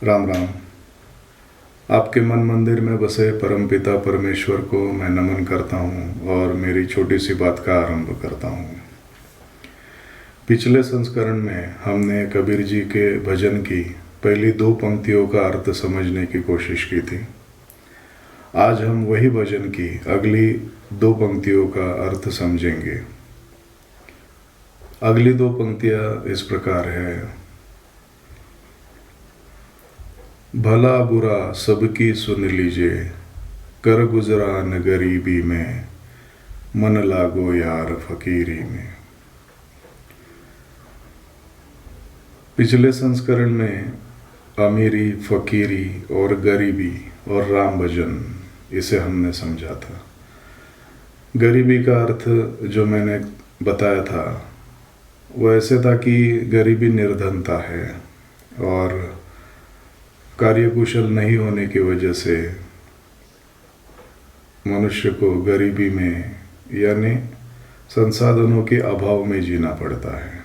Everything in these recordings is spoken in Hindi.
राम राम। आपके मन मंदिर में बसे परमपिता परमेश्वर को मैं नमन करता हूँ और मेरी छोटी सी बात का आरंभ करता हूँ। पिछले संस्करण में हमने कबीर जी के भजन की पहली दो पंक्तियों का अर्थ समझने की कोशिश की थी। आज हम वही भजन की अगली दो पंक्तियों का अर्थ समझेंगे। अगली दो पंक्तियाँ इस प्रकार है। भला बुरा सबकी सुन लीजिए, कर गुजरान गरीबी में, मन लागो यार फकीरी में। पिछले संस्करण में अमीरी, फकीरी और गरीबी और राम भजन इसे हमने समझा था। गरीबी का अर्थ जो मैंने बताया था वो ऐसे था कि गरीबी निर्धनता है और कार्यकुशल नहीं होने की वजह से मनुष्य को गरीबी में यानी संसाधनों के अभाव में जीना पड़ता है।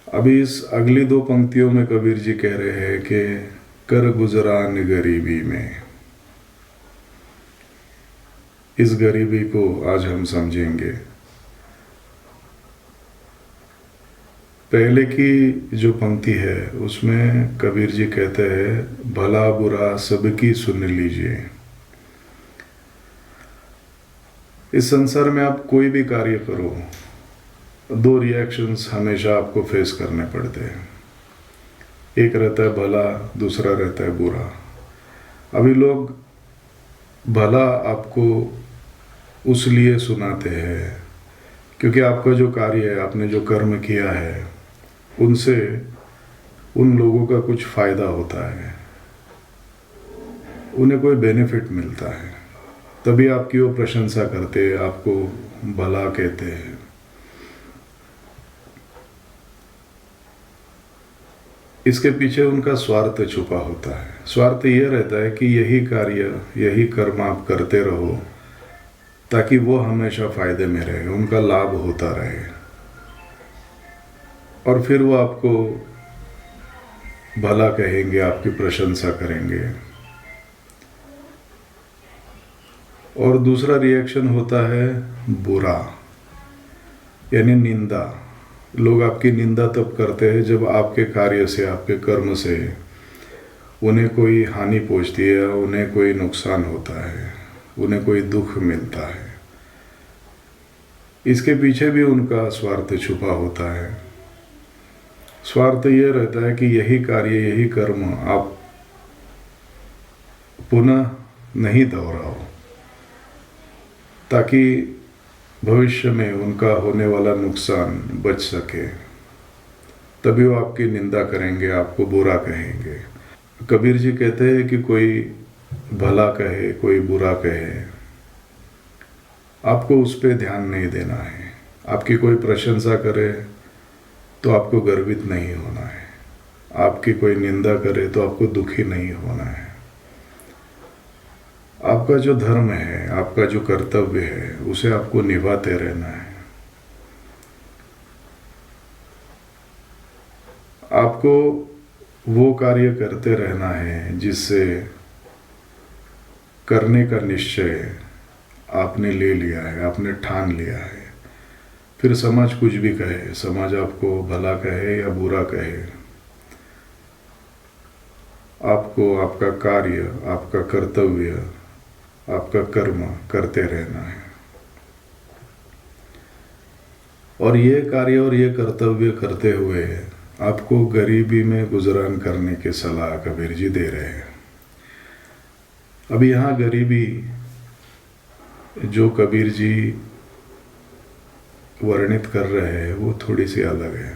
अभी इस अगली दो पंक्तियों में कबीर जी कह रहे हैं कि कर गुजरान गरीबी में। इस गरीबी को आज हम समझेंगे। पहले की जो पंक्ति है उसमें कबीर जी कहते हैं भला बुरा सबकी सुन लीजिए। इस संसार में आप कोई भी कार्य करो, दो रिएक्शंस हमेशा आपको फेस करने पड़ते हैं। एक रहता है भला, दूसरा रहता है बुरा। अभी लोग भला आपको उस लिए सुनाते हैं क्योंकि आपका जो कार्य है, आपने जो कर्म किया है, उनसे उन लोगों का कुछ फ़ायदा होता है, उन्हें कोई बेनिफिट मिलता है, तभी आपकी वो प्रशंसा करते हैं, आपको भला कहते हैं। इसके पीछे उनका स्वार्थ छुपा होता है। स्वार्थ ये रहता है कि यही कार्य, यही कर्म आप करते रहो ताकि वो हमेशा फायदे में रहे, उनका लाभ होता रहे और फिर वो आपको भला कहेंगे, आपकी प्रशंसा करेंगे। और दूसरा रिएक्शन होता है बुरा यानी निंदा। लोग आपकी निंदा तब करते हैं जब आपके कार्य से, आपके कर्म से उन्हें कोई हानि पहुंचती है, उन्हें कोई नुकसान होता है, उन्हें कोई दुख मिलता है। इसके पीछे भी उनका स्वार्थ छुपा होता है। स्वार्थ ये रहता है कि यही कार्य, यही कर्म आप पुनः नहीं दोहराओ ताकि भविष्य में उनका होने वाला नुकसान बच सके। तभी वो आपकी निंदा करेंगे, आपको बुरा कहेंगे। कबीर जी कहते हैं कि कोई भला कहे, कोई बुरा कहे, आपको उस पर ध्यान नहीं देना है। आपकी कोई प्रशंसा करे तो आपको गर्वित नहीं होना है, आपकी कोई निंदा करे तो आपको दुखी नहीं होना है। आपका जो धर्म है, आपका जो कर्तव्य है, उसे आपको निभाते रहना है। आपको वो कार्य करते रहना है जिससे करने का निश्चय आपने ले लिया है, आपने ठान लिया है। फिर समाज कुछ भी कहे, समाज आपको भला कहे या बुरा कहे, आपको आपका कार्य, आपका कर्तव्य, आपका कर्म करते रहना है। और ये कार्य और ये कर्तव्य करते हुए आपको गरीबी में गुजरान करने की सलाह कबीर जी दे रहे हैं। अब यहाँ गरीबी जो कबीर जी वर्णित कर रहे हैं वो थोड़ी सी अलग है।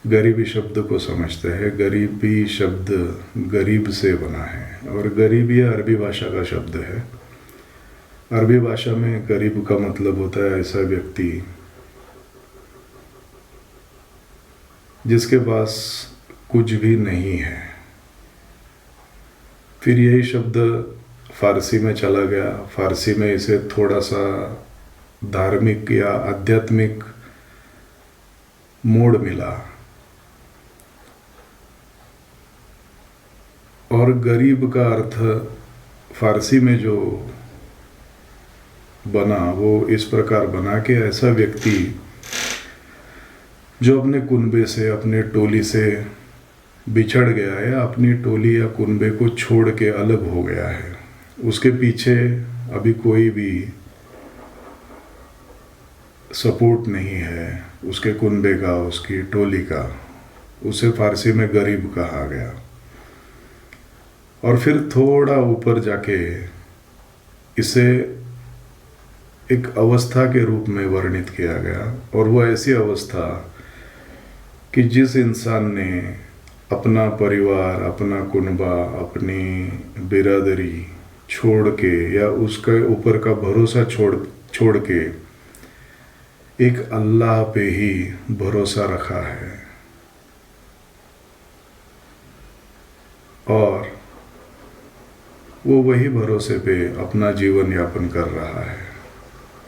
गरीबी शब्द को समझते हैं। गरीबी शब्द गरीब से बना है और गरीबी अरबी भाषा का शब्द है। अरबी भाषा में गरीब का मतलब होता है ऐसा व्यक्ति जिसके पास कुछ भी नहीं है। फिर यही शब्द फारसी में चला गया। फारसी में इसे थोड़ा सा धार्मिक या आध्यात्मिक मोड़ मिला और गरीब का अर्थ फारसी में जो बना वो इस प्रकार बना कि ऐसा व्यक्ति जो अपने कुनबे से, अपने टोली से बिछड़ गया है, अपनी टोली या कुनबे को छोड़ के अलग हो गया है, उसके पीछे अभी कोई भी सपोर्ट नहीं है उसके कुनबे का, उसकी टोली का, उसे फारसी में गरीब कहा गया। और फिर थोड़ा ऊपर जाके इसे एक अवस्था के रूप में वर्णित किया गया, और वो ऐसी अवस्था कि जिस इंसान ने अपना परिवार, अपना कुनबा, अपनी बिरादरी छोड़ के या उसके ऊपर का भरोसा छोड़ के एक अल्लाह पे ही भरोसा रखा है और वो वही भरोसे पे अपना जीवन यापन कर रहा है,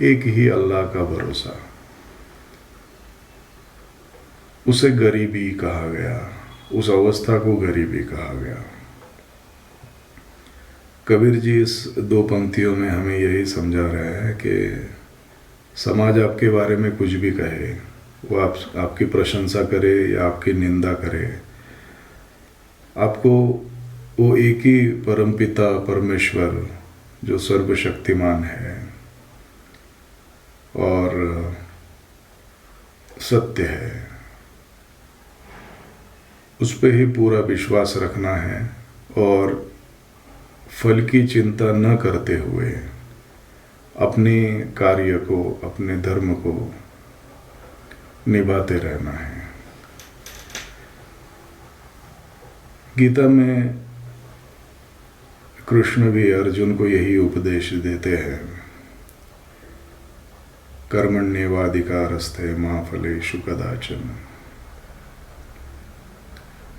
एक ही अल्लाह का भरोसा, उसे गरीबी कहा गया, उस अवस्था को गरीबी कहा गया। कबीर जी इस दो पंक्तियों में हमें यही समझा रहे हैं कि समाज आपके बारे में कुछ भी कहे, वो आपकी प्रशंसा करे या आपकी निंदा करे, आपको वो एक ही परमपिता परमेश्वर जो सर्वशक्तिमान है और सत्य है, उस पे ही पूरा विश्वास रखना है और फल की चिंता न करते हुए अपने कार्य को, अपने धर्म को निभाते रहना है। गीता में कृष्ण भी अर्जुन को यही उपदेश देते हैं, कर्मण्येवाधिकारस्ते मा फलेषु कदाचन,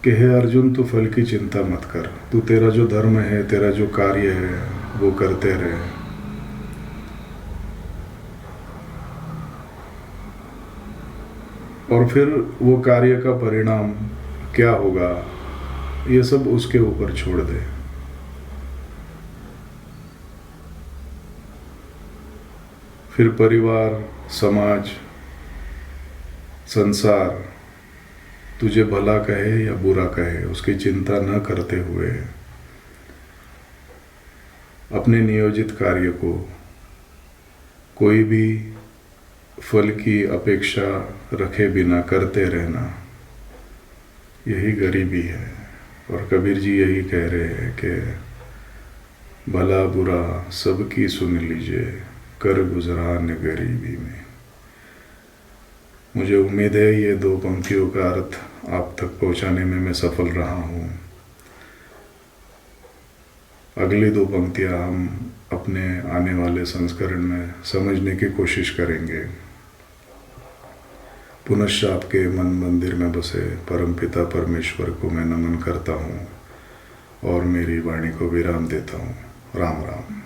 कि हे अर्जुन तू फल की चिंता मत कर, तू तेरा जो धर्म है, तेरा जो कार्य है वो करते रहे। और फिर वो कार्य का परिणाम क्या होगा ये सब उसके ऊपर छोड़ दे। फिर परिवार, समाज, संसार तुझे भला कहे या बुरा कहे, उसकी चिंता न करते हुए अपने नियोजित कार्य को कोई भी फल की अपेक्षा रखे बिना करते रहना, यही गरीबी है। और कबीर जी यही कह रहे हैं कि भला बुरा सबकी सुन लीजिए, कर गुजरान गरीबी में। मुझे उम्मीद है ये दो पंक्तियों का अर्थ आप तक पहुंचाने में मैं सफल रहा हूँ। अगली दो पंक्तियाँ हम अपने आने वाले संस्करण में समझने की कोशिश करेंगे। पुनश्च आपके मन मंदिर में बसे परमपिता परमेश्वर को मैं नमन करता हूँ और मेरी वाणी को विराम देता हूँ। राम राम।